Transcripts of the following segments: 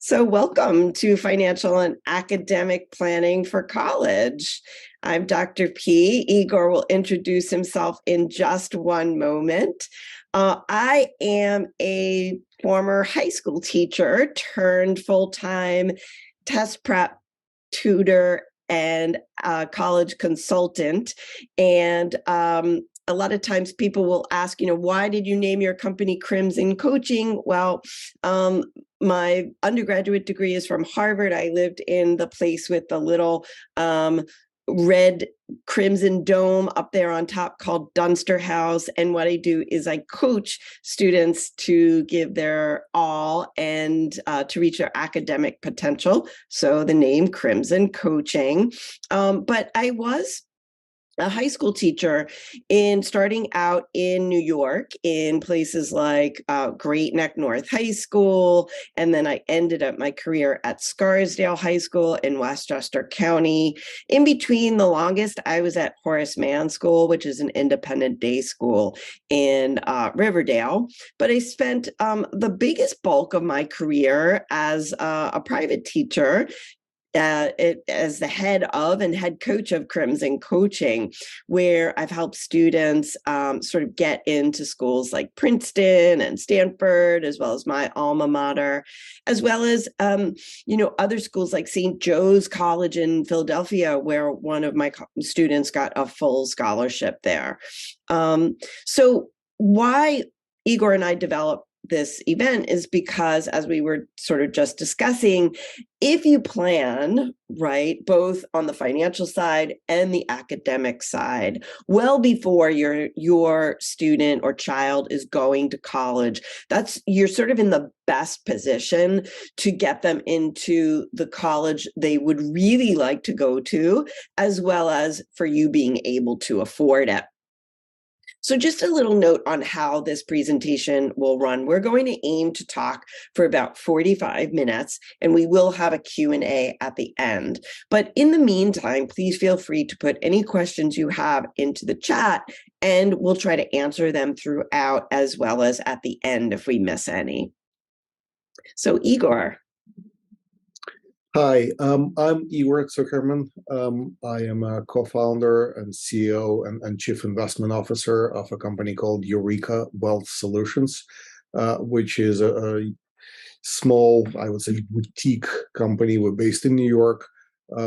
So, welcome to Financial and Academic Planning for College. I'm Dr. P. Igor will introduce himself in just one moment. I am a former high school teacher turned full-time test prep tutor and college consultant. And a lot of times people will ask, why did you name your company Crimson Coaching? Well, my undergraduate degree is from Harvard. I lived in the place with the little red crimson dome up there on top called Dunster House. And what I do is I coach students to give their all and to reach their academic potential. So the name Crimson Coaching. But I was a high school teacher starting out in New York in places like Great Neck North High School. And then I ended up my career at Scarsdale High School in Westchester County. In between, the longest I was at Horace Mann School, which is an independent day school in Riverdale. But I spent the biggest bulk of my career as a private teacher as the head of and head coach of Crimson Coaching, where I've helped students sort of get into schools like Princeton and Stanford, as well as my alma mater, as well as, other schools like St. Joe's College in Philadelphia, where one of my students got a full scholarship there. So why Igor and I developed this event is because, as we were sort of just discussing, if you plan, right, both on the financial side and the academic side, well before your student or child is going to college, you're sort of in the best position to get them into the college they would really like to go to, as well as for you being able to afford it. So just a little note on how this presentation will run. We're going to aim to talk for about 45 minutes, and we will have a Q&A at the end. But in the meantime, please feel free to put any questions you have into the chat, and we'll try to answer them throughout as well as at the end if we miss any. So Igor. Hi, I'm Igor Tsukerman. I am a co-founder and CEO and chief investment officer of a company called Eureka Wealth Solutions, which is a small, I would say, boutique company. We're based in New York.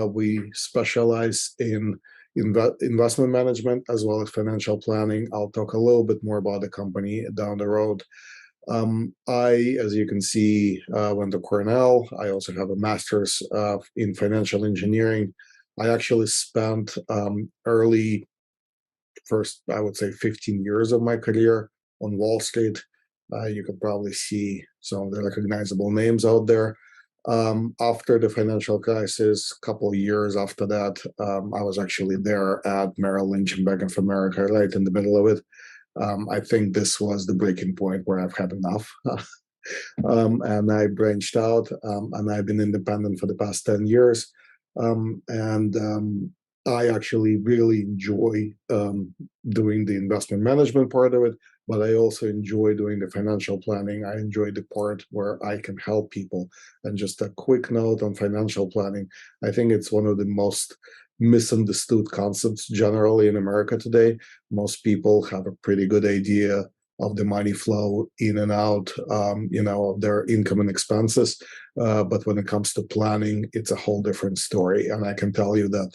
We specialize in investment management as well as financial planning. I'll talk a little bit more about the company down the road. I, as you can see, went to Cornell. I also have a master's in financial engineering. I actually spent first, I would say, 15 years of my career on Wall Street. You could probably see some of the recognizable names out there. After the financial crisis, a couple of years after that, I was actually there at Merrill Lynch and Bank of America, right in the middle of it. I think this was the breaking point where I've had enough. And I branched out, and I've been independent for the past 10 years. I actually really enjoy doing the investment management part of it, but I also enjoy doing the financial planning. I enjoy the part where I can help people. And just a quick note on financial planning, I think it's one of the most misunderstood concepts generally in America today. Most people have a pretty good idea of the money flow in and out, of their income and expenses. But when it comes to planning, it's a whole different story. And I can tell you that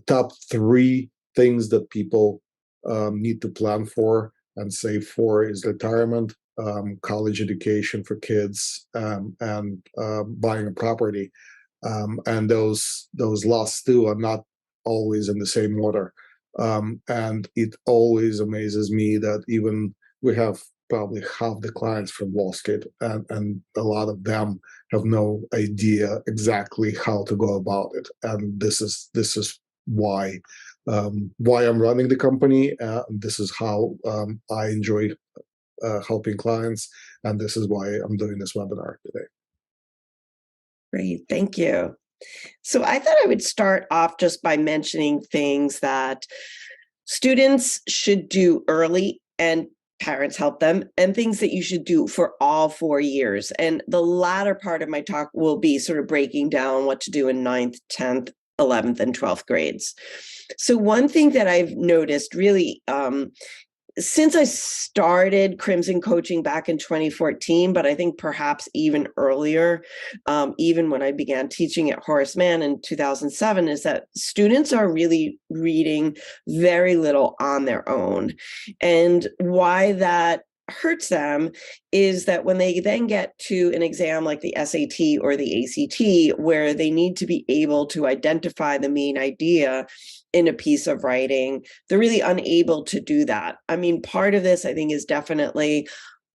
top 3 things that people need to plan for and save for is retirement, college education for kids, and buying a property. And those last 2 are not always in the same order. And it always amazes me that even we have probably half the clients from Wall Street, and a lot of them have no idea exactly how to go about it. And this is why I'm running the company. This is how I enjoy helping clients, and this is why I'm doing this webinar today. Great, thank you. So I thought I would start off just by mentioning things that students should do early and parents help them, and things that you should do for all 4 years. And the latter part of my talk will be sort of breaking down what to do in 9th, 10th, 11th, and 12th grades. So one thing that I've noticed really since I started Crimson Coaching back in 2014, but I think perhaps even earlier, even when I began teaching at Horace Mann in 2007, is that students are really reading very little on their own. And why that hurts them is that when they then get to an exam like the SAT or the ACT, where they need to be able to identify the main idea in a piece of writing, they're really unable to do that. I mean, part of this, I think, is definitely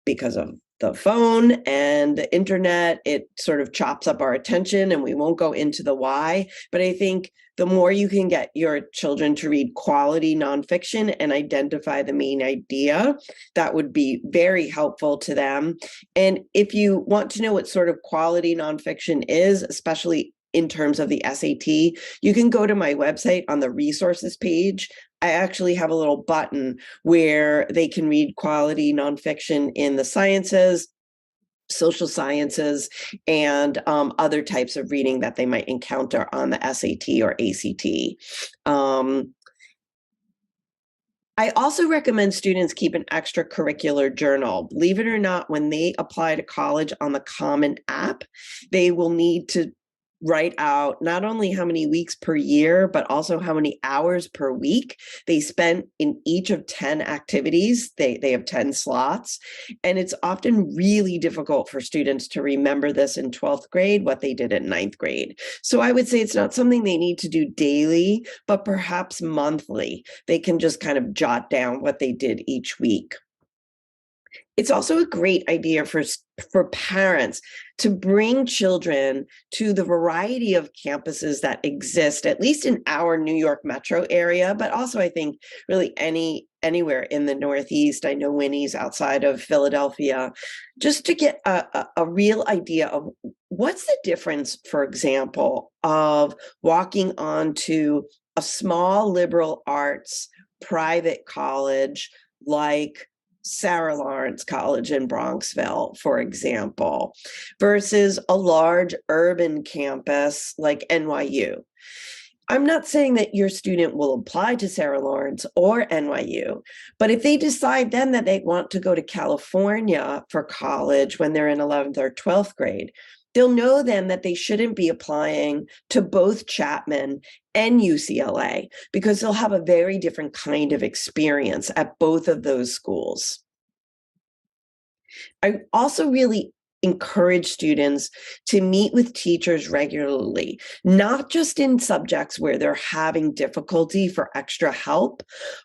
because of the phone and the internet. It sort of chops up our attention, and we won't go into the why. But I think the more you can get your children to read quality nonfiction and identify the main idea, that would be very helpful to them. And if you want to know what sort of quality nonfiction is, especially in terms of the SAT, you can go to my website on the resources page. I actually have a little button where they can read quality nonfiction in the sciences, social sciences, and other types of reading that they might encounter on the SAT or ACT. I also recommend students keep an extracurricular journal. Believe it or not, when they apply to college on the Common App, they will need to write out not only how many weeks per year, but also how many hours per week they spent in each of 10 activities. They have 10 slots. And it's often really difficult for students to remember this in 12th grade, what they did in 9th grade. So I would say it's not something they need to do daily, but perhaps monthly. They can just kind of jot down what they did each week. It's also a great idea for parents to bring children to the variety of campuses that exist, at least in our New York metro area, but also I think really anywhere in the Northeast. I know Winnie's outside of Philadelphia, just to get a real idea of what's the difference, for example, of walking onto a small liberal arts private college like Sarah Lawrence College in Bronxville, for example, versus a large urban campus like NYU. I'm not saying that your student will apply to Sarah Lawrence or NYU, but if they decide then that they want to go to California for college when they're in 11th or 12th grade, they'll know then that they shouldn't be applying to both Chapman and UCLA because they'll have a very different kind of experience at both of those schools. I also really encourage students to meet with teachers regularly, not just in subjects where they're having difficulty for extra help,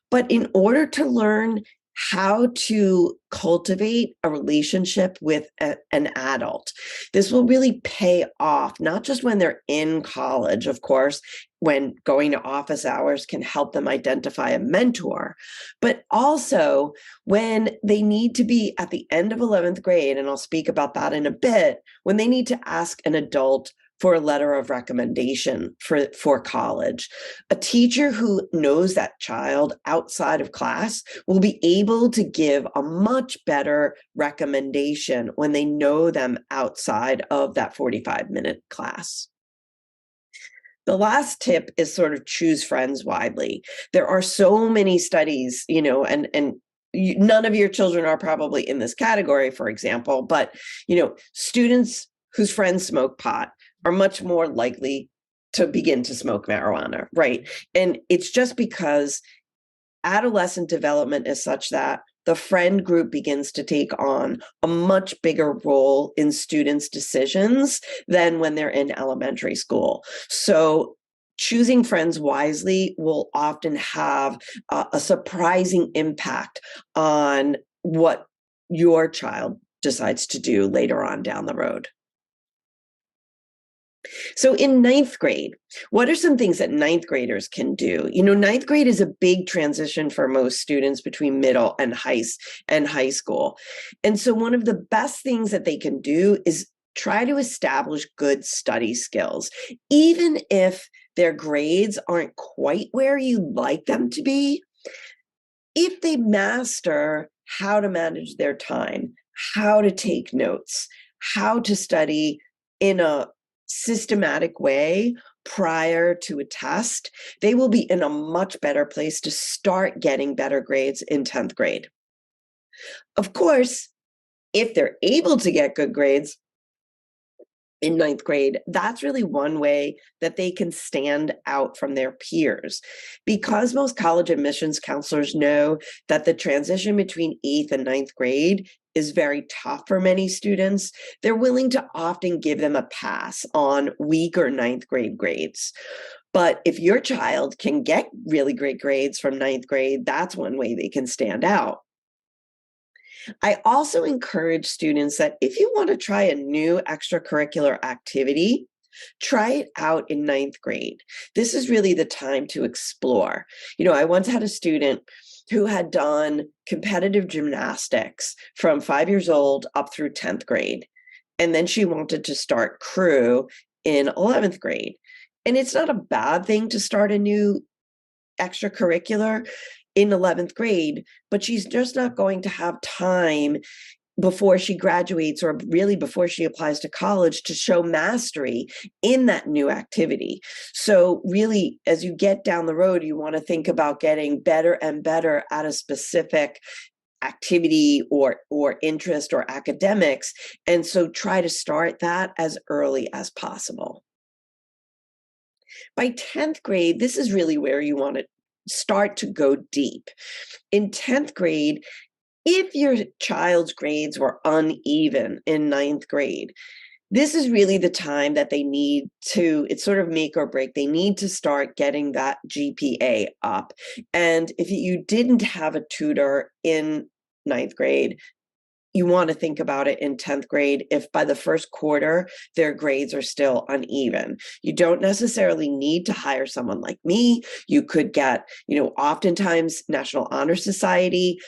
but in order to learn how to cultivate a relationship with an adult. This will really pay off, not just when they're in college, of course, when going to office hours can help them identify a mentor, but also when they need to be at the end of 11th grade, and I'll speak about that in a bit, when they need to ask an adult for a letter of recommendation for college. A teacher who knows that child outside of class will be able to give a much better recommendation when they know them outside of that 45-minute class. The last tip is sort of choose friends widely. There are so many studies, and none of your children are probably in this category, for example, but, students whose friends smoke pot are much more likely to begin to smoke marijuana, right? And it's just because adolescent development is such that the friend group begins to take on a much bigger role in students' decisions than when they're in elementary school. So choosing friends wisely will often have a surprising impact on what your child decides to do later on down the road. So in 9th grade, what are some things that 9th graders can do? 9th grade is a big transition for most students between middle and high school. And so one of the best things that they can do is try to establish good study skills. Even if their grades aren't quite where you'd like them to be, if they master how to manage their time, how to take notes, how to study in a systematic way prior to a test, they will be in a much better place to start getting better grades in 10th grade. Of course, if they're able to get good grades in 9th grade, that's really one way that they can stand out from their peers. Because most college admissions counselors know that the transition between 8th and 9th grade is very tough for many students, they're willing to often give them a pass on weaker 9th grade grades. But if your child can get really great grades from 9th grade, that's one way they can stand out. I also encourage students that if you want to try a new extracurricular activity, try it out in 9th grade. This is really the time to explore. I once had a student who had done competitive gymnastics from 5 years old up through 10th grade. And then she wanted to start crew in 11th grade. And it's not a bad thing to start a new extracurricular in 11th grade, but she's just not going to have time before she graduates or really before she applies to college to show mastery in that new activity. So really, as you get down the road, you want to think about getting better and better at a specific activity or interest or academics. And so try to start that as early as possible. By 10th grade, this is really where you want to start to go deep. In 10th grade, if your child's grades were uneven in 9th grade, this is really the time that they need to, it's sort of make or break. They need to start getting that GPA up. And if you didn't have a tutor in 9th grade, you want to think about it in 10th grade if by the first quarter their grades are still uneven. You don't necessarily need to hire someone like me. You could get, oftentimes National Honor Society,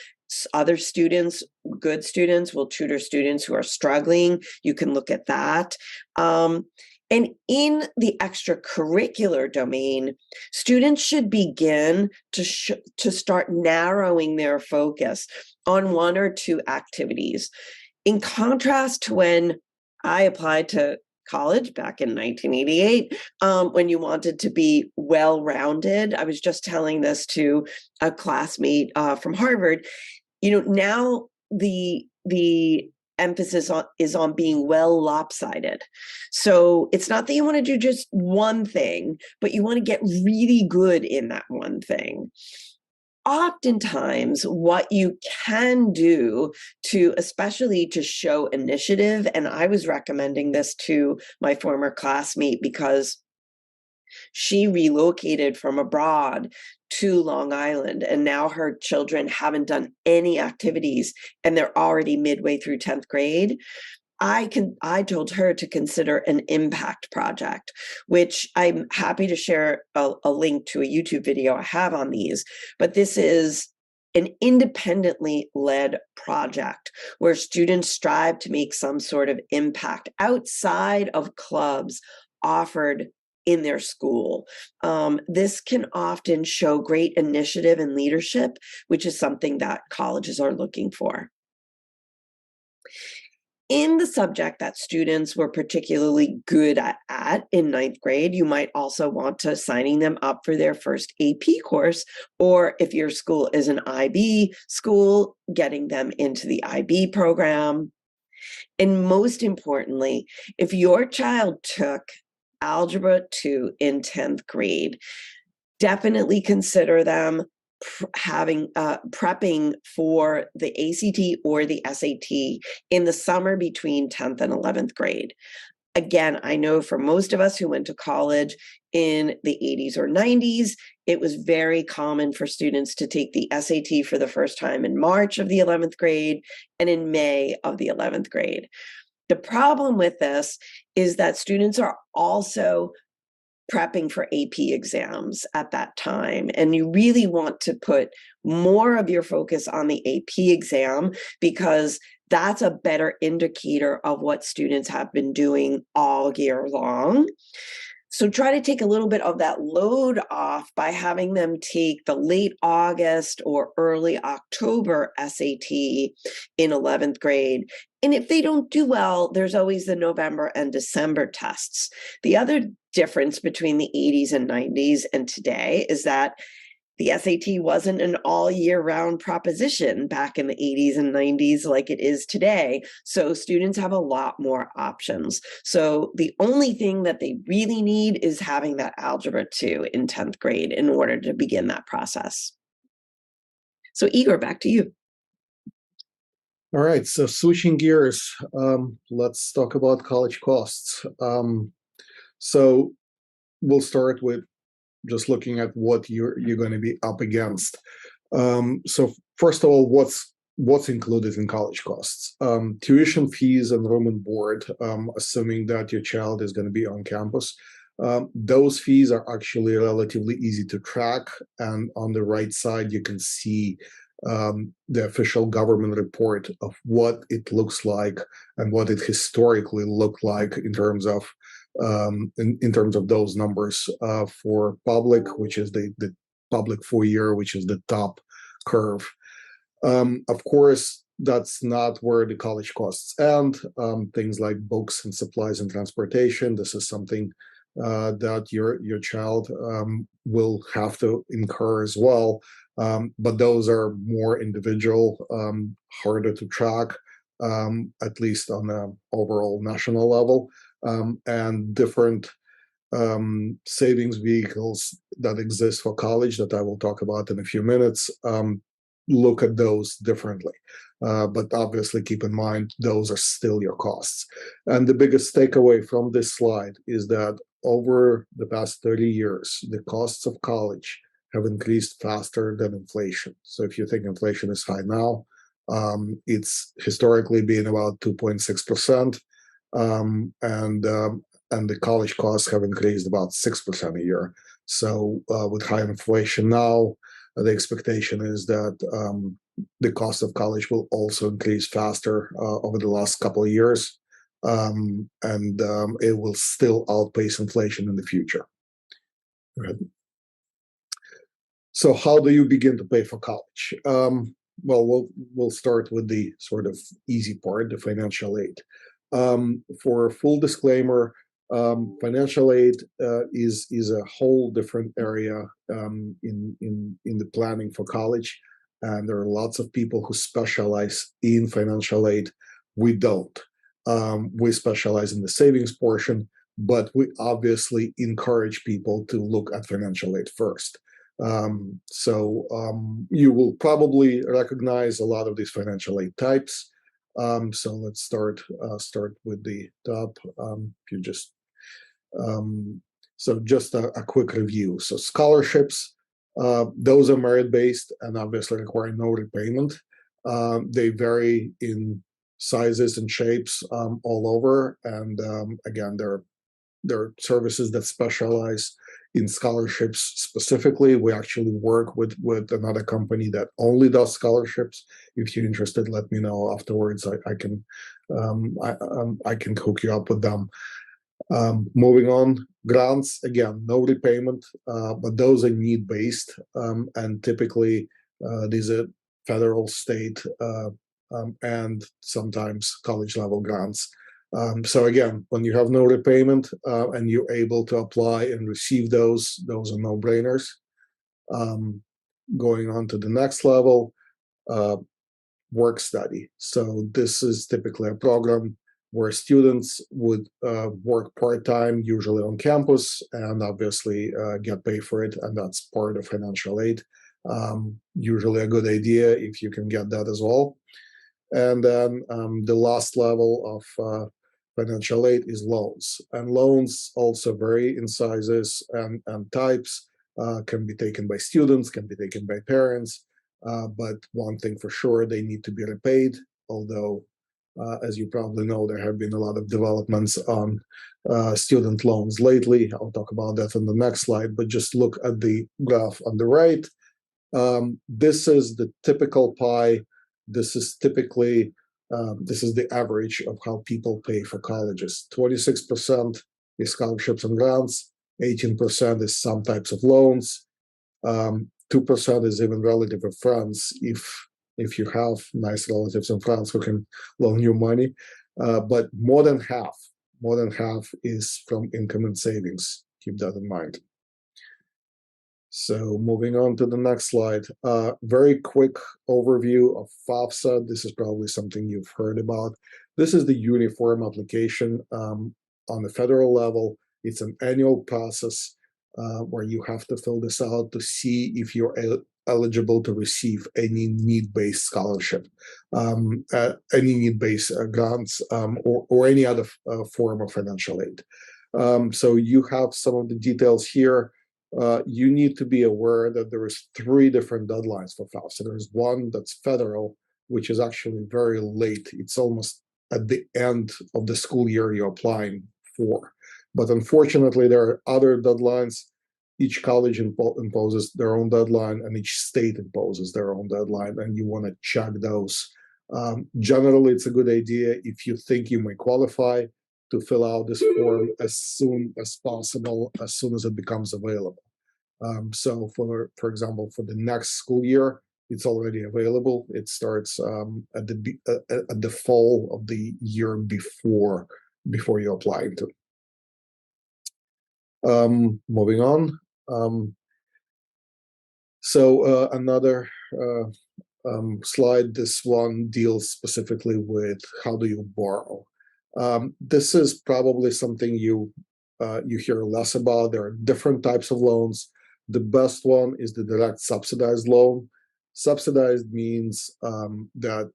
other students, good students will tutor students who are struggling. You can look at that. And in the extracurricular domain, students should begin to start narrowing their focus on one or two activities. In contrast to when I applied to college back in 1988, when you wanted to be well-rounded, I was just telling this to a classmate from Harvard. Now the emphasis is on being well lopsided. So it's not that you want to do just one thing, but you want to get really good in that one thing. Oftentimes, what you can do especially to show initiative, and I was recommending this to my former classmate because she relocated from abroad to Long Island, and now her children haven't done any activities and they're already midway through 10th grade. I told her to consider an impact project, which I'm happy to share a link to a YouTube video I have on these. But this is an independently led project where students strive to make some sort of impact outside of clubs offered in their school. This can often show great initiative and leadership, which is something that colleges are looking for. In the subject that students were particularly good at in 9th grade, you might also want to signing them up for their first AP course, or if your school is an IB school, getting them into the IB program. And most importantly, if your child took Algebra 2 in 10th grade, definitely consider them prepping for the ACT or the SAT in the summer between 10th and 11th grade. Again, I know for most of us who went to college in the 80s or 90s, it was very common for students to take the SAT for the first time in March of the 11th grade and in May of the 11th grade. The problem with this is that students are also prepping for AP exams at that time. And you really want to put more of your focus on the AP exam because that's a better indicator of what students have been doing all year long. So try to take a little bit of that load off by having them take the late August or early October SAT in 11th grade. And if they don't do well, there's always the November and December tests. The other difference between the 80s and 90s and today is that the SAT wasn't an all year round proposition back in the 80s and 90s like it is today. So students have a lot more options. So the only thing that they really need is having that Algebra 2 in 10th grade in order to begin that process. So Igor, back to you. All right, so switching gears, let's talk about college costs. So we'll start with just looking at what you're going to be up against. So first of all, what's included in college costs? Tuition fees and room and board, assuming that your child is going to be on campus. Those fees are actually relatively easy to track, and on the right side you can see the official government report of what it looks like and what it historically looked like in terms of those numbers for public, which is the public 4-year, which is the top curve. Of course, that's not where the college costs end. Things like books and supplies and transportation. This is something that your child will have to incur as well. But those are more individual, harder to track, at least on an overall national level. And different savings vehicles that exist for college that I will talk about in a few minutes look at those differently. But obviously keep in mind, those are still your costs. And the biggest takeaway from this slide is that over the past 30 years, the costs of college have increased faster than inflation. So if you think inflation is high now, it's historically been about 2.6%. And the college costs have increased about 6% a year. So with high inflation now, the expectation is that the cost of college will also increase faster over the last couple of years, and it will still outpace inflation in the future. Right. So how do you begin to pay for college? Well, we'll start with the sort of easy part, the financial aid. For full disclaimer, financial aid is a whole different area in the planning for college, and there are lots of people who specialize in financial aid. We don't. We specialize in the savings portion, but we obviously encourage people to look at financial aid first. So you will probably recognize a lot of these financial aid types. So let's start with the top. If you just so just a quick review. So scholarships, those are merit-based and obviously require no repayment. They vary in sizes and shapes all over, and again, there are services that specialize in scholarships specifically. We actually work with another company that only does scholarships. If you're interested, let me know afterwards. I can hook you up with them. Moving on, grants, again, no repayment, but those are need-based, and typically these are federal, state, and sometimes college-level grants. So again, when you have no repayment and you're able to apply and receive those are no-brainers. Going on to the next level, work study. So this is typically a program where students would work part-time, usually on campus, and obviously get paid for it, and that's part of financial aid. Usually a good idea if you can get that as well. And then the last level of financial aid is loans. And loans also vary in sizes and types, can be taken by students, can be taken by parents, but one thing for sure, they need to be repaid, although as you probably know, there have been a lot of developments on student loans lately. I'll talk about that on the next slide, but just look at the graph on the right. This is the typical pie. This is typically, this is the average of how people pay for colleges. 26% is scholarships and grants, 18% is some types of loans. 2% is even relative of friends, if you have nice relatives and friends who can loan you money. But more than half is from income and savings. Keep that in mind. So moving on to the next slide, very quick overview of FAFSA. This is probably something you've heard about. This is the uniform application on the federal level. It's an annual process where you have to fill this out to see if you're eligible to receive any need-based scholarship, any need-based grants, or any other form of financial aid. So you have some of the details here. You need to be aware that there is 3 different deadlines for FAFSA. There's one that's federal, which is actually very late. It's almost at the end of the school year you're applying for. But unfortunately, there are other deadlines. Each college imposes their own deadline, and each state imposes their own deadline, and you want to check those. Generally, it's a good idea if you think you may qualify to fill out this form as soon as possible, as soon as it becomes available. So for example, for the next school year, it's already available. It starts at the fall of the year before you apply into. Moving on. So another slide. This one deals specifically with how do you borrow. This is probably something you hear less about. There are different types of loans. The best one is the direct subsidized loan. Subsidized means that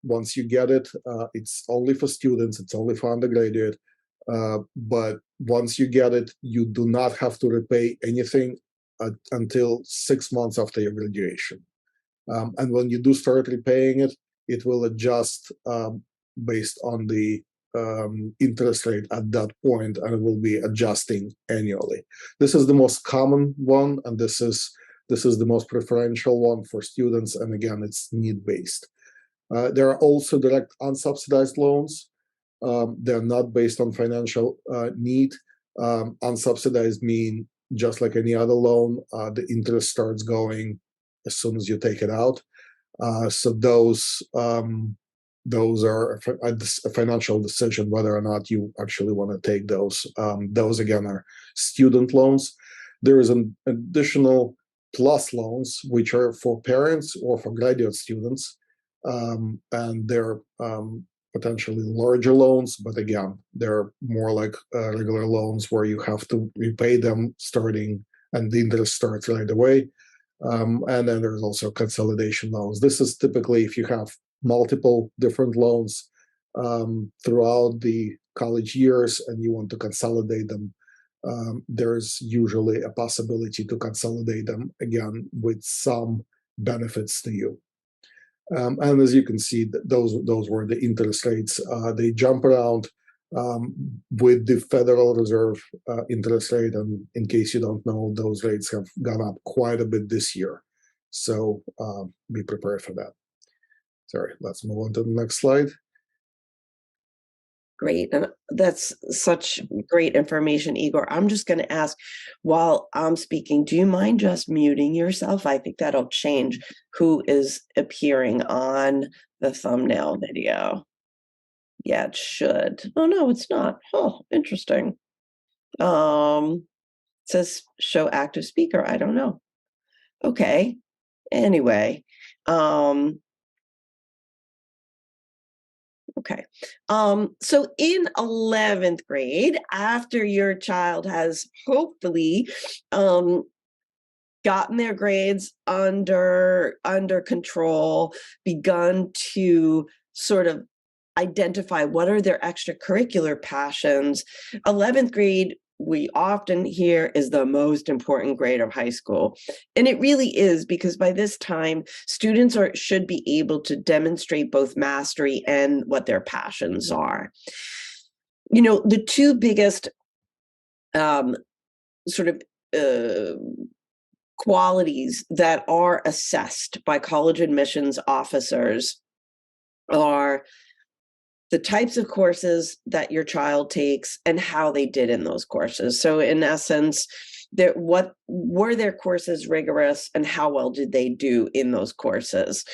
once you get it, it's only for students, it's only for undergraduate. But once you get it, you do not have to repay anything until 6 months after your graduation. And when you do start repaying it, it will adjust based on the interest rate at that point, and it will be adjusting annually. This is the most common one, and this is the most preferential one for students. And again, it's need-based. There are also direct unsubsidized loans. They're not based on financial need. Unsubsidized mean just like any other loan, the interest starts going as soon as you take it out. So those are a financial decision whether or not you actually want to take those. Those again are student loans. There is an additional plus loans, which are for parents or for graduate students, and they're potentially larger loans, but again, they're more like regular loans where you have to repay them starting, and the interest starts right away. And then there's also consolidation loans. This is typically if you have multiple different loans throughout the college years and you want to consolidate them. There's usually a possibility to consolidate them, again, with some benefits to you. And as you can see, those were the interest rates. They jump around with the Federal Reserve interest rate. And in case you don't know, those rates have gone up quite a bit this year. So be prepared for that. Sorry, let's move on to the next slide. Great. And that's such great information, Igor. I'm just going to ask while I'm speaking, do you mind just muting yourself? I think that'll change who is appearing on the thumbnail video. Yeah, it should. Oh, no, it's not. Oh, interesting. It says show active speaker. I don't know. Okay. Anyway, okay. So in 11th grade, after your child has hopefully gotten their grades under control, begun to sort of identify what are their extracurricular passions, 11th grade, we often hear, is the most important grade of high school. And it really is, because by this time, students should be able to demonstrate both mastery and what their passions are. You know, the two biggest sort of qualities that are assessed by college admissions officers are the types of courses that your child takes and how they did in those courses. So in essence, what were their courses rigorous and how well did they do in those courses?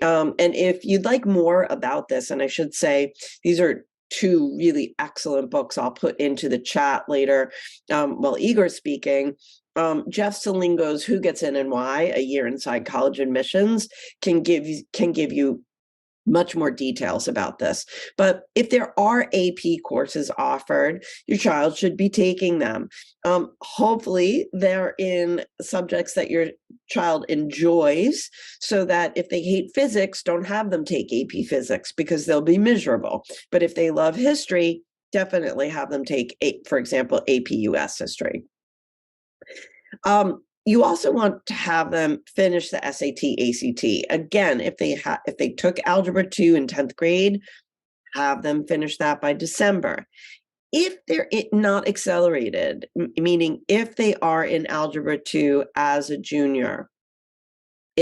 And if you'd like more about this, and I should say, these are two really excellent books I'll put into the chat later while Igor's speaking. Jeff Salingo's Who Gets In and Why, A Year Inside College Admissions can give you much more details about this. But if there are AP courses offered, your child should be taking them. Hopefully they're in subjects that your child enjoys, so that if they hate physics, don't have them take AP physics because they'll be miserable. But if they love history, definitely have them take, for example, AP US history. You also want to have them finish the SAT, ACT. Again, if they took Algebra 2 in 10th grade, have them finish that by December. If they're not accelerated, meaning if they are in Algebra 2 as a junior,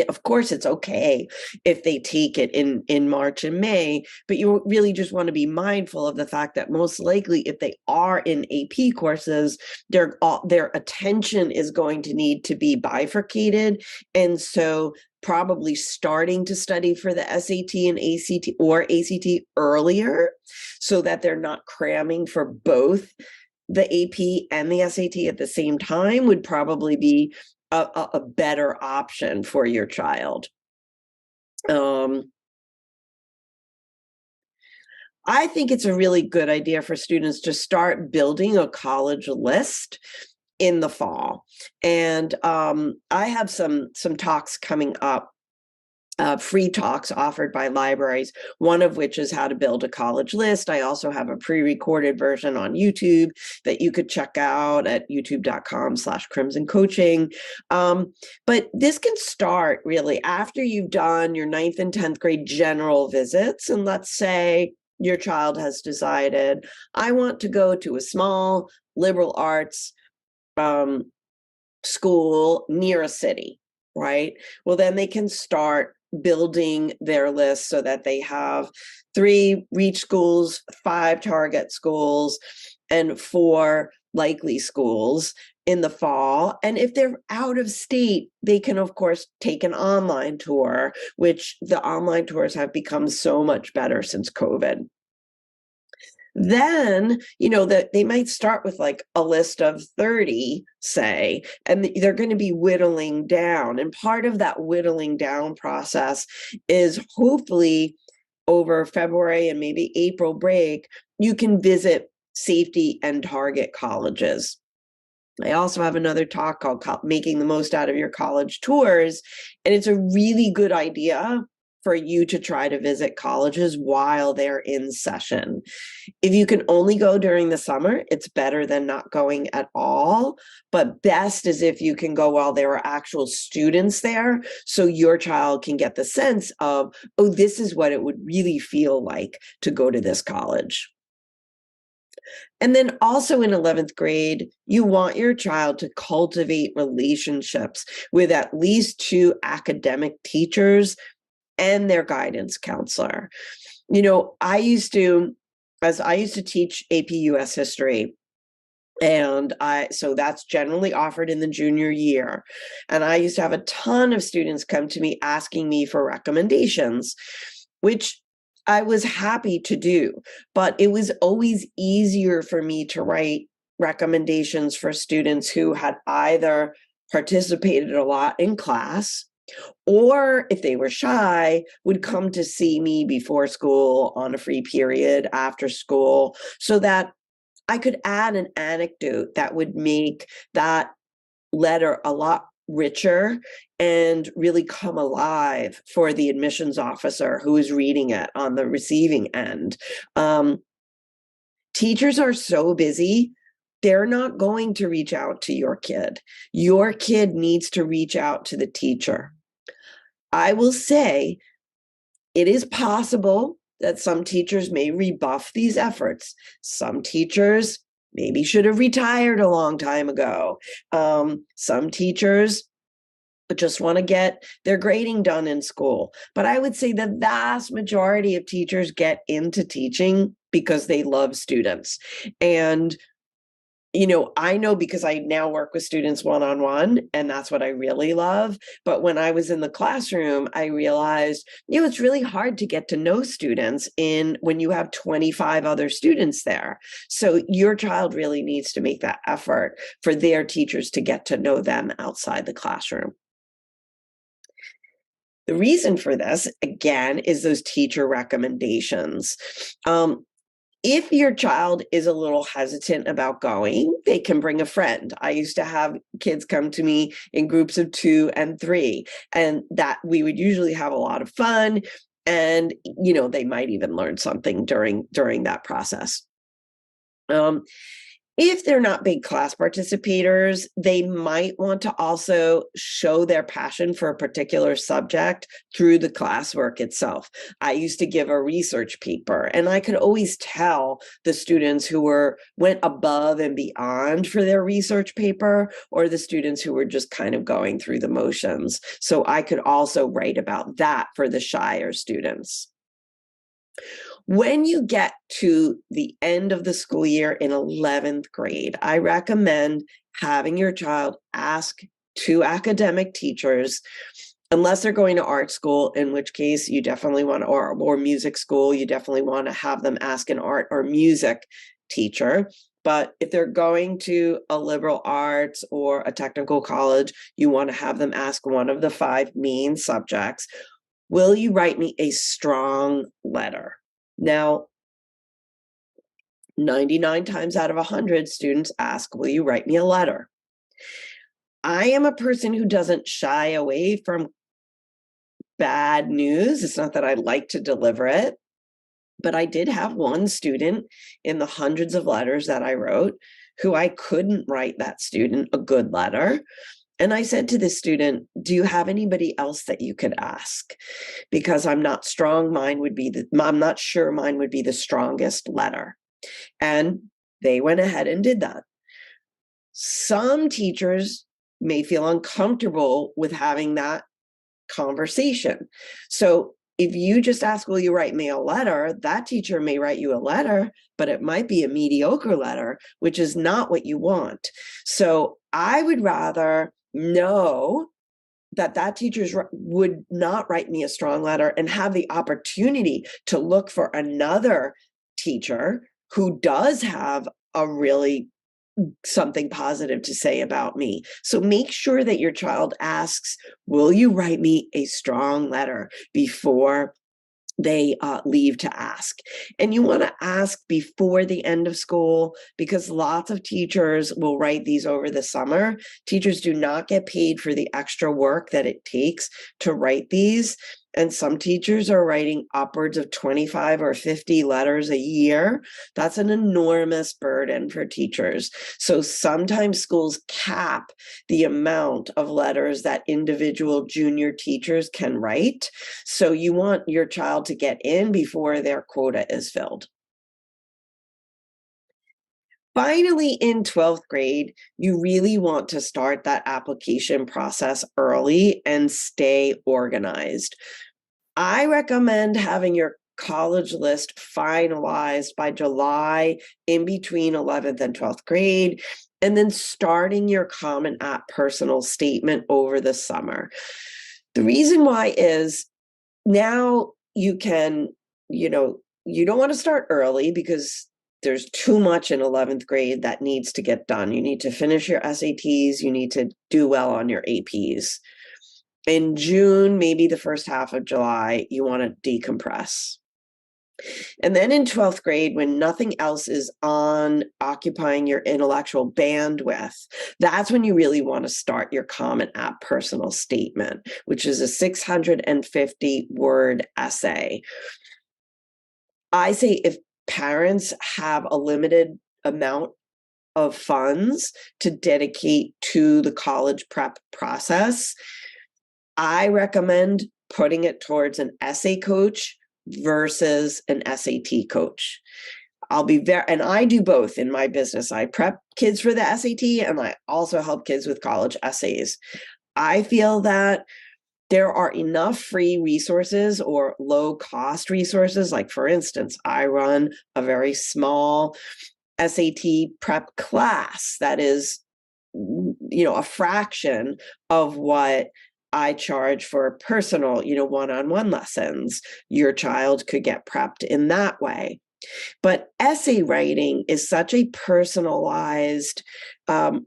of course, it's okay if they take it in March and May, but you really just want to be mindful of the fact that most likely if they are in AP courses, their attention is going to need to be bifurcated. And so probably starting to study for the SAT and ACT or ACT earlier so that they're not cramming for both the AP and the SAT at the same time would probably be a better option for your child. I think it's a really good idea for students to start building a college list in the fall. And I have some talks coming up, free talks offered by libraries, one of which is how to build a college list. I also have a pre-recorded version on YouTube that you could check out at youtube.com/Crimson Coaching. But this can start really after you've done your 9th and 10th grade general visits. And let's say your child has decided, I want to go to a small liberal arts school near a city, right? Well, then they can start building their list so that they have 3 reach schools, 5 target schools, and 4 likely schools in the fall. And if they're out of state, they can, of course, take an online tour, which the online tours have become so much better since COVID. Then, that they might start with like a list of 30, say, and they're going to be whittling down. And part of that whittling down process is hopefully over February and maybe April break, you can visit safety and target colleges. I also have another talk called Making the Most Out of Your College Tours. And it's a really good idea for you to try to visit colleges while they're in session. If you can only go during the summer, it's better than not going at all. But best is if you can go while there are actual students there, so your child can get the sense of, oh, this is what it would really feel like to go to this college. And then also in 11th grade, you want your child to cultivate relationships with at least 2 academic teachers and their guidance counselor. I used to teach AP US history, and so that's generally offered in the junior year. And I used to have a ton of students come to me asking me for recommendations, which I was happy to do, but it was always easier for me to write recommendations for students who had either participated a lot in class, or if they were shy, would come to see me before school on a free period after school, so that I could add an anecdote that would make that letter a lot richer and really come alive for the admissions officer who is reading it on the receiving end. Teachers are so busy. They're not going to reach out to your kid. Your kid needs to reach out to the teacher. I will say it is possible that some teachers may rebuff these efforts. Some teachers maybe should have retired a long time ago. Some teachers just want to get their grading done in school. But I would say the vast majority of teachers get into teaching because they love students. And I know because I now work with students one-on-one, and that's what I really love. But when I was in the classroom, I realized, it's really hard to get to know students when you have 25 other students there. So your child really needs to make that effort for their teachers to get to know them outside the classroom. The reason for this, again, is those teacher recommendations. If your child is a little hesitant about going, they can bring a friend. I used to have kids come to me in groups of 2 and 3, and that we would usually have a lot of fun. And, they might even learn something during that process. If they're not big class participators, they might want to also show their passion for a particular subject through the classwork itself. I used to give a research paper, and I could always tell the students who went above and beyond for their research paper, or the students who were just kind of going through the motions. So I could also write about that for the shyer students. When you get to the end of the school year in 11th grade, I recommend having your child ask 2 academic teachers, unless they're going to art school, in which case you definitely want, or music school, you definitely want to have them ask an art or music teacher. But if they're going to a liberal arts or a technical college, you want to have them ask one of the 5 main subjects. Will you write me a strong letter? Now, 99 times out of 100, students ask, will you write me a letter? I am a person who doesn't shy away from bad news. It's not that I like to deliver it, but I did have one student in the hundreds of letters that I wrote who I couldn't write that student a good letter. And I said to the student, do you have anybody else that you could ask? Because I'm not sure mine would be the strongest letter. And they went ahead and did that. Some teachers may feel uncomfortable with having that conversation. So if you just ask, will you write me a letter? That teacher may write you a letter, but it might be a mediocre letter, which is not what you want. So I would rather know that teacher would not write me a strong letter and have the opportunity to look for another teacher who does have a really something positive to say about me. So make sure that your child asks, will you write me a strong letter before they leave to ask. And you want to ask before the end of school, because lots of teachers will write these over the summer. Teachers do not get paid for the extra work that it takes to write these. And some teachers are writing upwards of 25 or 50 letters a year. That's an enormous burden for teachers. So sometimes schools cap the amount of letters that individual junior teachers can write. So you want your child to get in before their quota is filled. Finally, in 12th grade, you really want to start that application process early and stay organized. I recommend having your college list finalized by July, in between 11th and 12th grade, and then starting your Common App personal statement over the summer. The reason why is now you can, you don't want to start early because there's too much in 11th grade that needs to get done. You need to finish your SATs. You need to do well on your APs. In June, maybe the first half of July, you want to decompress. And then in 12th grade, when nothing else is occupying your intellectual bandwidth, that's when you really want to start your Common App personal statement, which is a 650-word essay. I say if parents have a limited amount of funds to dedicate to the college prep process, I recommend putting it towards an essay coach versus an SAT coach. And I do both in my business. I prep kids for the SAT and I also help kids with college essays. I feel that there are enough free resources or low cost resources. Like, for instance, I run a very small SAT prep class that is, a fraction of what I charge for personal, one-on-one lessons. Your child could get prepped in that way. But essay writing is such a personalized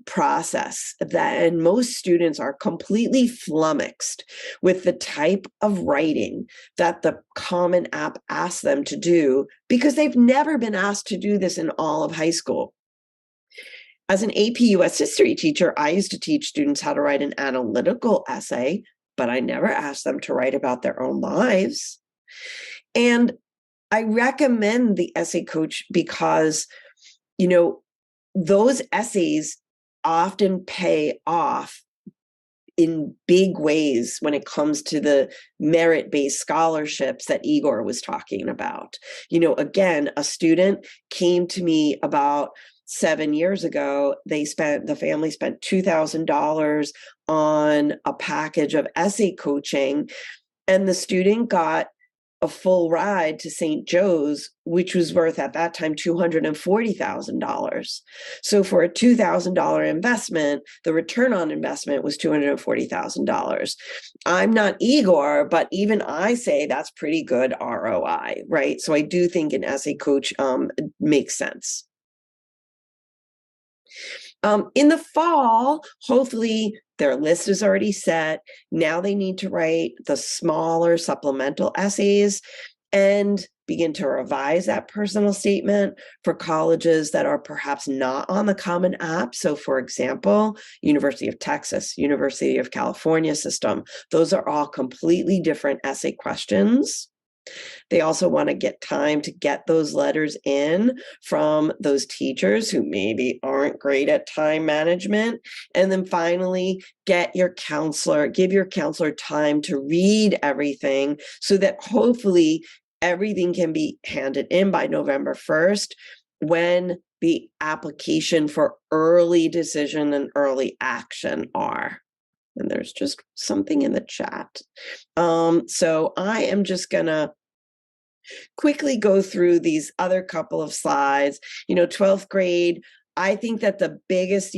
process that, and most students are completely flummoxed with the type of writing that the Common App asks them to do because they've never been asked to do this in all of high school. As an AP US history teacher, I used to teach students how to write an analytical essay, but I never asked them to write about their own lives. And I recommend the essay coach because, those essays often pay off in big ways when it comes to the merit-based scholarships that Igor was talking about. Again, a student came to me about 7 years ago. The family spent $2,000 on a package of essay coaching, and the student got a full ride to St. Joe's, which was worth at that time $240,000. So for a $2,000 investment, the return on investment was $240,000. I'm not Igor, but even I say that's pretty good ROI, right? So I do think an essay coach makes sense. In the fall, hopefully their list is already set. Now they need to write the smaller supplemental essays and begin to revise that personal statement for colleges that are perhaps not on the Common App. So, for example, University of Texas, University of California system, those are all completely different essay questions. They also want to get time to get those letters in from those teachers who maybe aren't great at time management. And then finally, give your counselor time to read everything so that hopefully everything can be handed in by November 1st when the application for early decision and early action are. And there's just something in the chat. So I am just gonna quickly go through these other couple of slides. 12th grade, I think that the biggest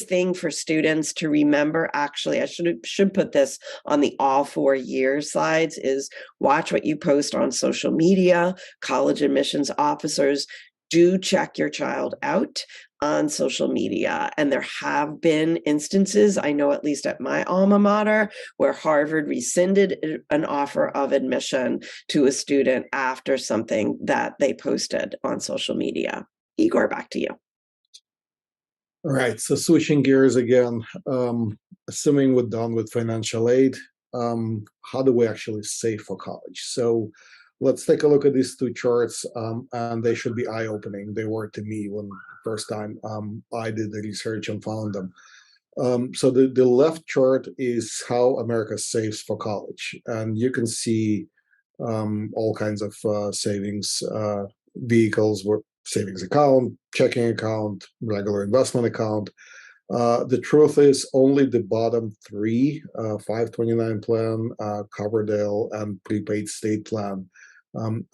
thing for students to remember, actually, I should put this on the all 4 years slides, is watch what you post on social media. College admissions officers, do check your child out on social media. And there have been instances, I know at least at my alma mater, where Harvard rescinded an offer of admission to a student after something that they posted on social media. Igor, back to you. All right, so switching gears again, assuming we're done with financial aid, how do we actually save for college? So let's take a look at these two charts, and they should be eye-opening. They were to me when the first time I did the research and found them. So the left chart is how America saves for college, and you can see all kinds of savings vehicles, savings account, checking account, regular investment account. The truth is only the bottom three, 529 plan, Coverdale, and prepaid state plan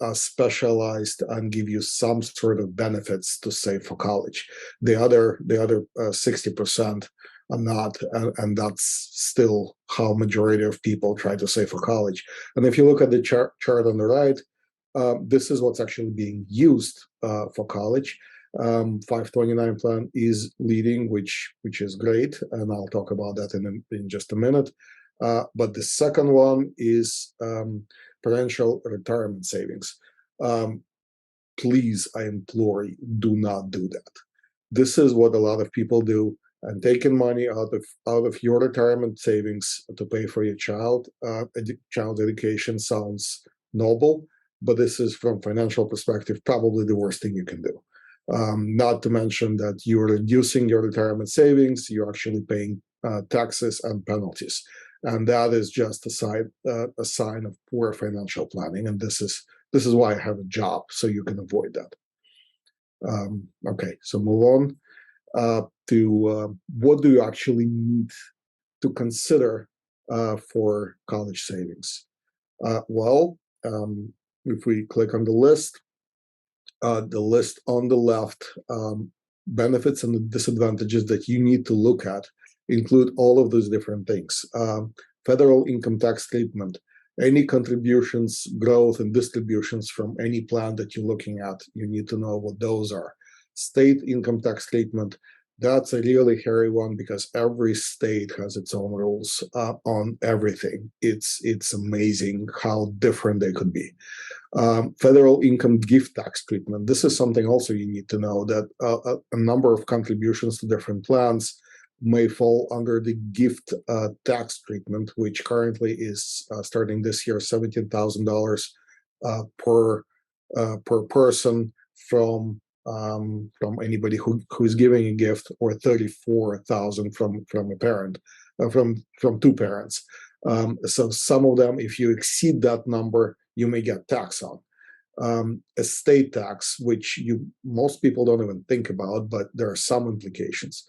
are specialized and give you some sort of benefits to save for college. The other 60% are not, and that's still how majority of people try to save for college. And if you look at the chart on the right, this is what's actually being used for college. 529 plan is leading, which is great, and I'll talk about that in just a minute. But the second one is potential retirement savings. Please, I implore you, do not do that. This is what a lot of people do, and taking money out of your retirement savings to pay for your child education sounds noble, but this is, from financial perspective, probably the worst thing you can do. Not to mention that you're reducing your retirement savings, you're actually paying taxes and penalties. And that is just a sign of poor financial planning. And this is why I have a job, so you can avoid that. Okay, so move on to what do you actually need to consider for college savings? If we click on the list on the left, benefits and the disadvantages that you need to look at include all of those different things. Federal income tax treatment, any contributions, growth, and distributions from any plan that you're looking at, you need to know what those are. State income tax treatment, that's a really hairy one because every state has its own rules on everything. It's amazing how different they could be. Federal income gift tax treatment. This is something also you need to know, that a number of contributions to different plans may fall under the gift tax treatment, which currently is starting this year $17,000 per person from anybody who is giving a gift, or 34,000 from a parent, from two parents. So some of them, if you exceed that number, you may get tax on. Estate tax, which most people don't even think about, but there are some implications.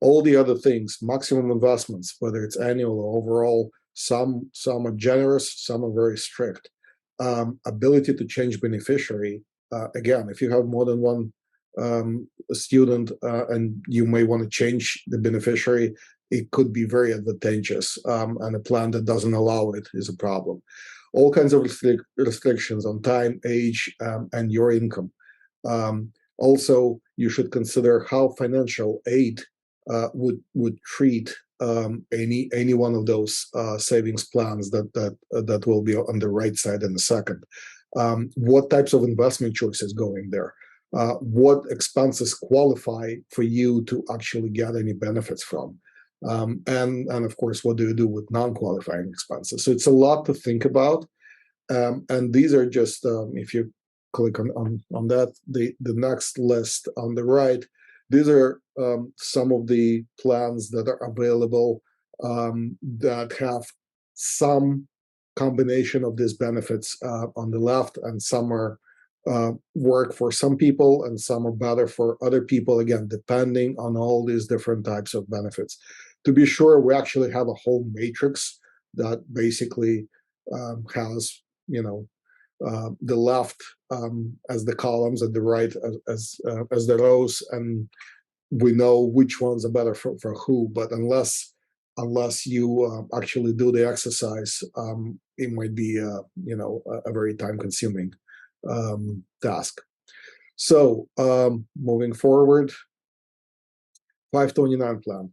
All the other things, maximum investments, whether it's annual or overall, some are generous, some are very strict. Ability to change beneficiary. Again, if you have more than one student and you may want to change the beneficiary, it could be very advantageous, and a plan that doesn't allow it is a problem. All kinds of restrictions on time, age, and your income. Also, you should consider how financial aid would treat any one of those savings plans that will be on the right side in a second. What types of investment choices go in there? What expenses qualify for you to actually get any benefits from? And of course, what do you do with non-qualifying expenses? So it's a lot to think about. And these are just, if you click on that, the next list on the right, these are some of the plans that are available that have some combination of these benefits on the left, and some are work for some people and some are better for other people, again, depending on all these different types of benefits. To be sure, we actually have a whole matrix that basically has, the left as the columns and the right as the rows, and we know which ones are better for who. But unless you actually do the exercise, it might be a very time-consuming task. So moving forward, 529 plan.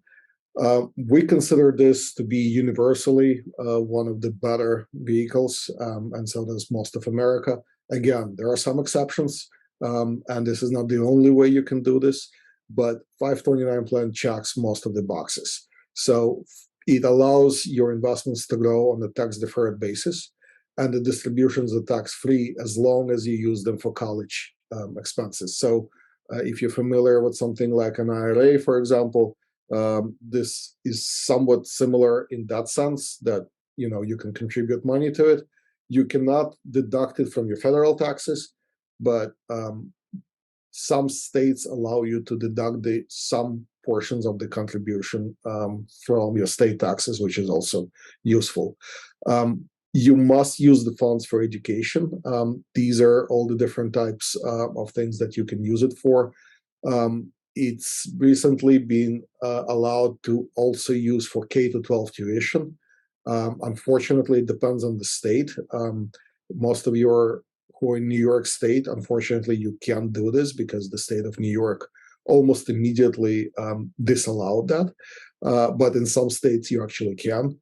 We consider this to be universally one of the better vehicles, and so does most of America. Again, there are some exceptions, and this is not the only way you can do this, but 529 plan checks most of the boxes. So it allows your investments to grow on a tax-deferred basis, and the distributions are tax-free as long as you use them for college expenses. So if you're familiar with something like an IRA, for example, this is somewhat similar in that sense that you can contribute money to it. You cannot deduct it from your federal taxes, but some states allow you to deduct some portions of the contribution from your state taxes, which is also useful. You must use the funds for education. These are all the different types of things that you can use it for. It's recently been allowed to also use for K-12 tuition. Unfortunately, it depends on the state. Most of you who are in New York State, unfortunately, you can't do this because the state of New York almost immediately disallowed that. But in some states, you actually can.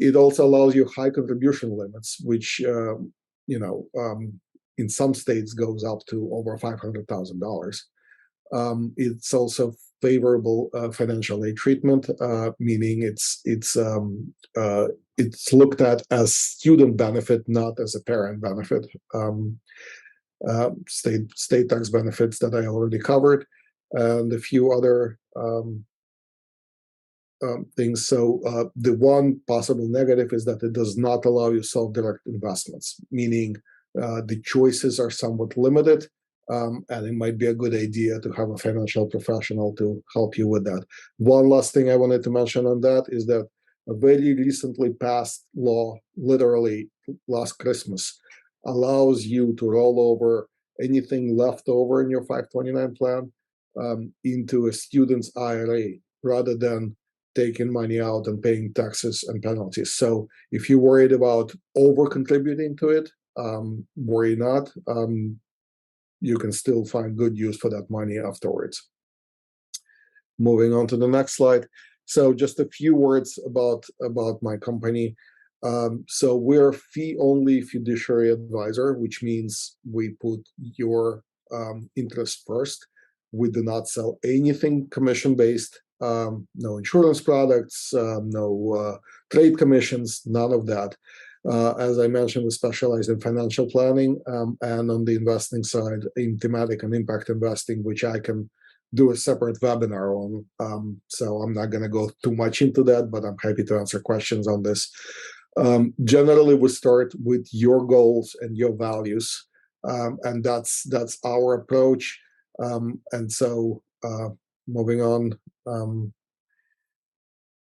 It also allows you high contribution limits, which, in some states goes up to over $500,000. It's also favorable financial aid treatment, meaning it's looked at as student benefit, not as a parent benefit. State tax benefits that I already covered, and a few other things. So the one possible negative is that it does not allow you self-direct investments, meaning the choices are somewhat limited. and it might be a good idea to have a financial professional to help you with that. One last thing I wanted to mention on that is that a very recently passed law, literally last Christmas, allows you to roll over anything left over in your 529 plan into a student's IRA rather than taking money out and paying taxes and penalties. So if you're worried about over contributing to it, worry not. You can still find good use for that money afterwards. Moving on to the next slide. So just a few words about my company. So we're a fee-only fiduciary advisor, which means we put your interest first. We do not sell anything commission-based, no insurance products, no trade commissions, none of that. As I mentioned, we specialize in financial planning and on the investing side in thematic and impact investing, which I can do a separate webinar on. So I'm not going to go too much into that, but I'm happy to answer questions on this. Generally, we start with your goals and your values, and that's our approach. And so moving on,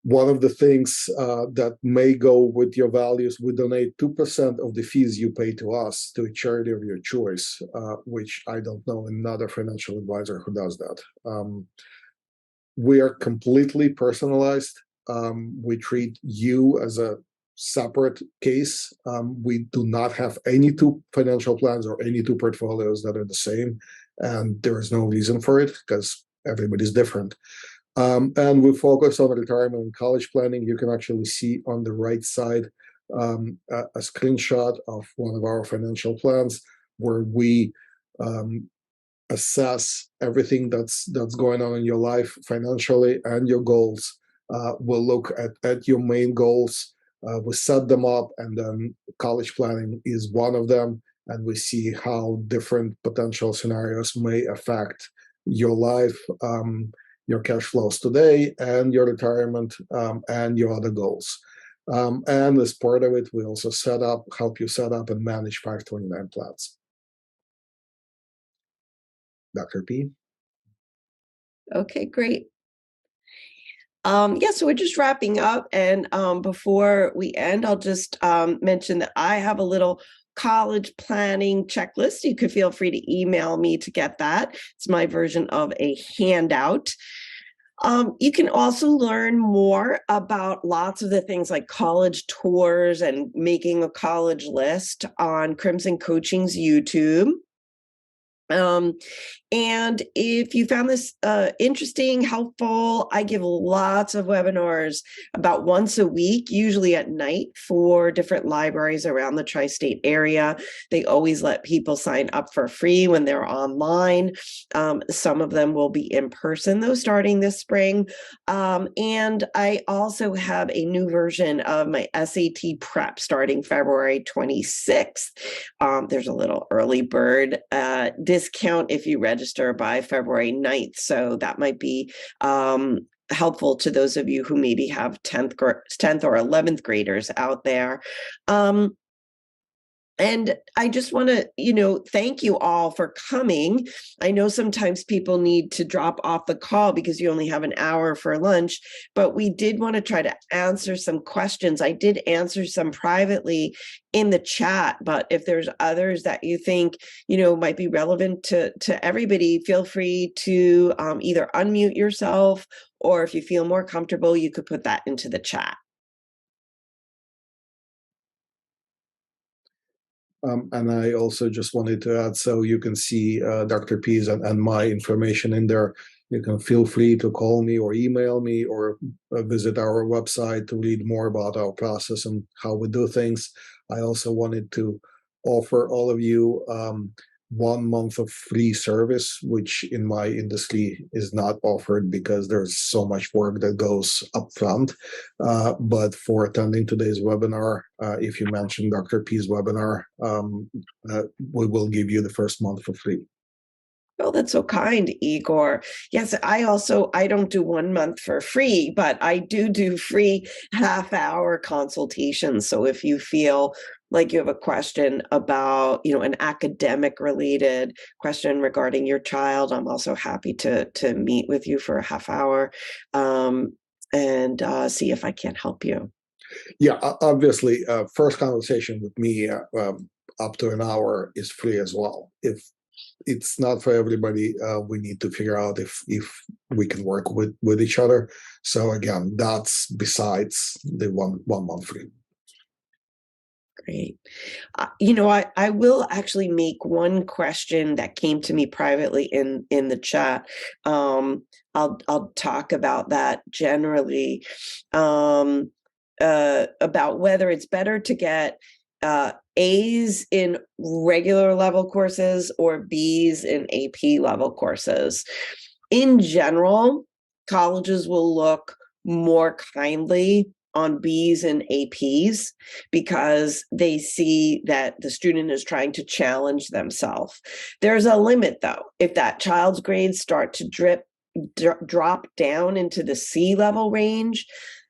one of the things that may go with your values, we donate 2% of the fees you pay to us to a charity of your choice, which I don't know another financial advisor who does that. We are completely personalized. We treat you as a separate case. We do not have any two financial plans or any two portfolios that are the same, and there is no reason for it because everybody's different. And we focus on retirement and college planning. You can actually see on the right side a screenshot of one of our financial plans where we assess everything that's going on in your life financially and your goals. We'll look at your main goals. We set them up, and then college planning is one of them. And we see how different potential scenarios may affect your life, your cash flows today, and your retirement, and your other goals. And as part of it, we also help you set up and manage 529 plans. Dr. P. Okay, great. So we're just wrapping up, and before we end, I'll just mention that I have a little college planning checklist. You could feel free to email me to get that. It's my version of a handout. You can also learn more about lots of the things like college tours and making a college list on Crimson Coaching's YouTube. And if you found this interesting, helpful, I give lots of webinars about once a week, usually at night, for different libraries around the tri-state area. They always let people sign up for free when they're online. Some of them will be in person, though, starting this spring. And I also have a new version of my SAT prep starting February 26th. There's a little early bird discount if you register by February 9th. So that might be helpful to those of you who maybe have 10th or 11th graders out there. And I just want to, thank you all for coming. I know sometimes people need to drop off the call because you only have an hour for lunch, but we did want to try to answer some questions. I did answer some privately in the chat, but if there's others that you think, might be relevant to everybody, feel free to either unmute yourself, or if you feel more comfortable, you could put that into the chat. And I also just wanted to add, so you can see Dr. P's and my information in there. You can feel free to call me or email me or visit our website to read more about our process and how we do things. I also wanted to offer all of you 1 month of free service, which in my industry is not offered because there's so much work that goes up front. But for attending today's webinar, if you mention Dr. P's webinar, we will give you the first month for free. Oh, that's so kind, Igor. Yes, I don't do 1 month for free, but I do free half-hour consultations. So if you feel like you have a question about, an academic related question regarding your child, I'm also happy to meet with you for a half hour, and see if I can help you. Yeah, obviously, first conversation with me up to an hour is free as well. If it's not for everybody, we need to figure out if we can work with each other. So again, that's besides the one month free. Great. I will actually make one question that came to me privately in the chat. I'll talk about that generally, about whether it's better to get A's in regular level courses or B's in AP level courses. In general, colleges will look more kindly on B's and APs because they see that the student is trying to challenge themselves. There's a limit, though. If that child's grades start to drop down into the C level range,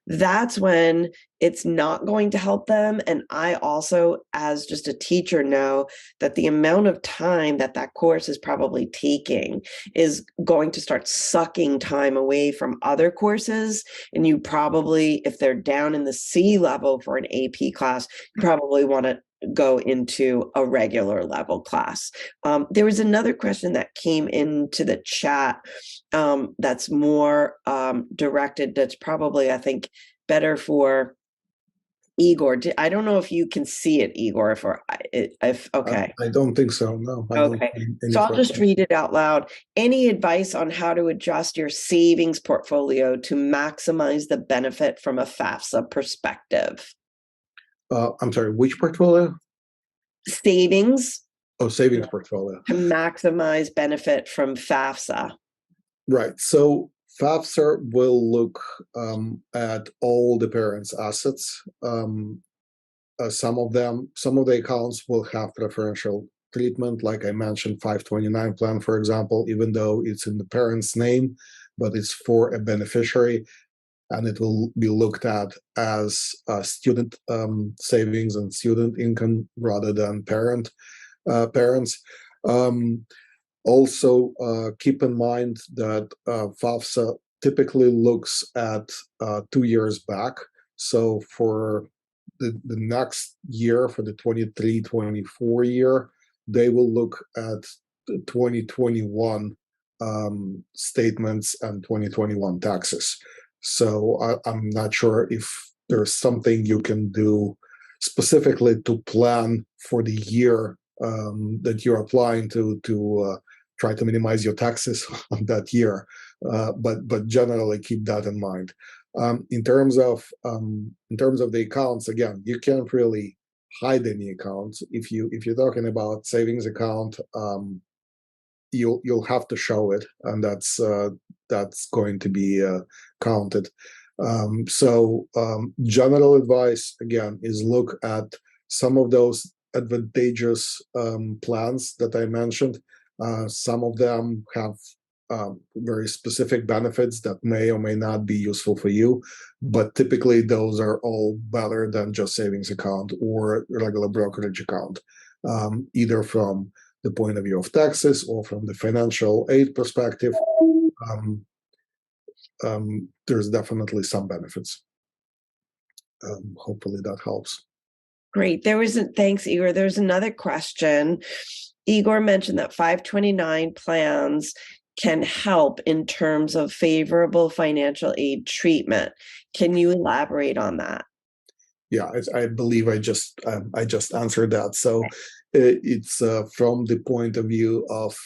that's when it's not going to help them. And I also, as just a teacher, know that the amount of time that course is probably taking is going to start sucking time away from other courses. And you probably, if they're down in the C level for an AP class, you probably want to go into a regular level class. There was another question that came into the chat that's more directed, that's probably, I think, better for Igor. I don't know if you can see it, Igor, if okay. I don't think so, no. Okay, so I'll just read it out loud. Any advice on how to adjust your savings portfolio to maximize the benefit from a FAFSA perspective? I'm sorry, which portfolio? Savings. Oh, savings portfolio. To maximize benefit from FAFSA. Right. So FAFSA will look at all the parents' assets. Some of the accounts will have preferential treatment, like I mentioned, 529 plan, for example, even though it's in the parent's name, but it's for a beneficiary, and it will be looked at as student savings and student income rather than parents. Also, keep in mind that FAFSA typically looks at 2 years back. So for the next year, for the 23-24 year, they will look at the 2021 statements and 2021 taxes. So I'm not sure if there's something you can do specifically to plan for the year that you're applying to try to minimize your taxes on that year, but generally keep that in mind. In terms of the accounts, again, you can't really hide any accounts. If you're talking about savings account, you'll have to show it, and that's going to be counted. So general advice again is look at some of those advantageous plans that I mentioned. Some of them have very specific benefits that may or may not be useful for you, but typically those are all better than just savings account or regular brokerage account, either from the point of view of taxes or from the financial aid perspective. There's definitely some benefits. Hopefully that helps. Great. Thanks, Igor. There's another question. Igor mentioned that 529 plans can help in terms of favorable financial aid treatment. Can you elaborate on that? Yeah, I believe I just answered that. So it's from the point of view of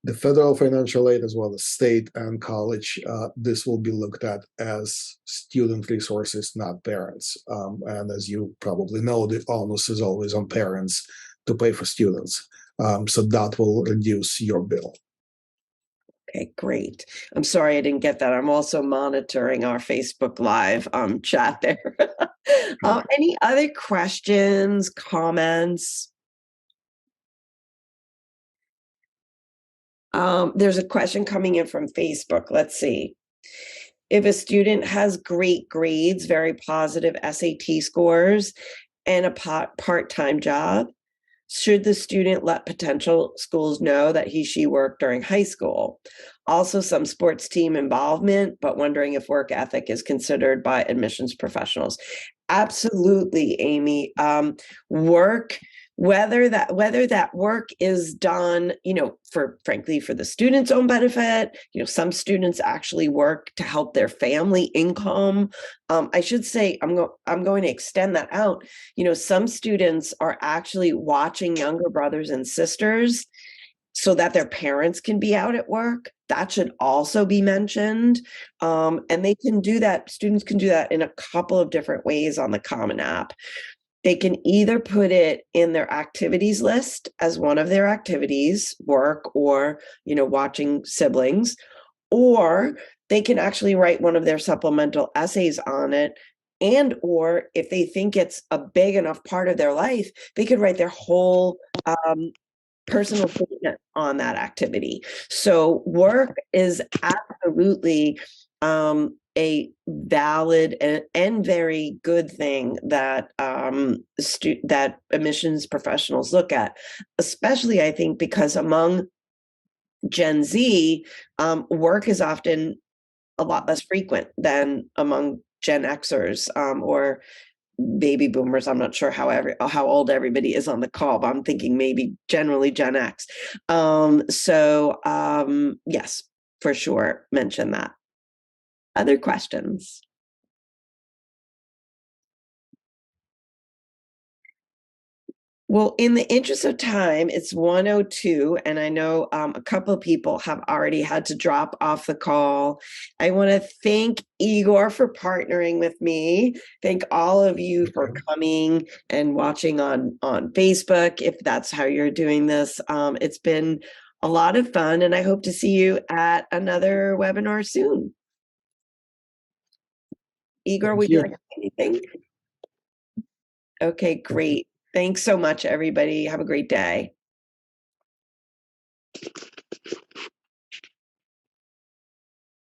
the federal financial aid as well as state and college. This will be looked at as student resources, not parents. And as you probably know, the onus is always on parents to pay for students. So that will reduce your bill. Okay, great. I'm sorry I didn't get that. I'm also monitoring our Facebook Live chat there. Any other questions, comments? There's a question coming in from Facebook. Let's see. If a student has great grades, very positive SAT scores, and a part-time job? Should the student let potential schools know that she worked during high school? Also, some sports team involvement, but wondering if work ethic is considered by admissions professionals. Absolutely, Amy. Work, whether that work is done, frankly, for the student's own benefit. Some students actually work to help their family income. I should say, I'm going to extend that out. Some students are actually watching younger brothers and sisters so that their parents can be out at work. That should also be mentioned. And they can do that. Students can do that in a couple of different ways on the Common App. They can either put it in their activities list as one of their activities, work or, watching siblings, or they can actually write one of their supplemental essays on it. And, or if they think it's a big enough part of their life, they could write their whole personal statement on that activity. So work is absolutely a valid and very good thing that that admissions professionals look at, especially I think because among Gen Z, work is often a lot less frequent than among Gen Xers or baby boomers. I'm not sure how old everybody is on the call, but I'm thinking maybe generally Gen X. Yes, for sure, mention that. Other questions? Well, in the interest of time, it's 1:02, and I know a couple of people have already had to drop off the call. I want to thank Igor for partnering with me. Thank all of you for coming and watching on Facebook, if that's how you're doing this. It's been a lot of fun, and I hope to see you at another webinar soon. Igor, would you like to say anything? Okay, great. Thanks so much, everybody. Have a great day.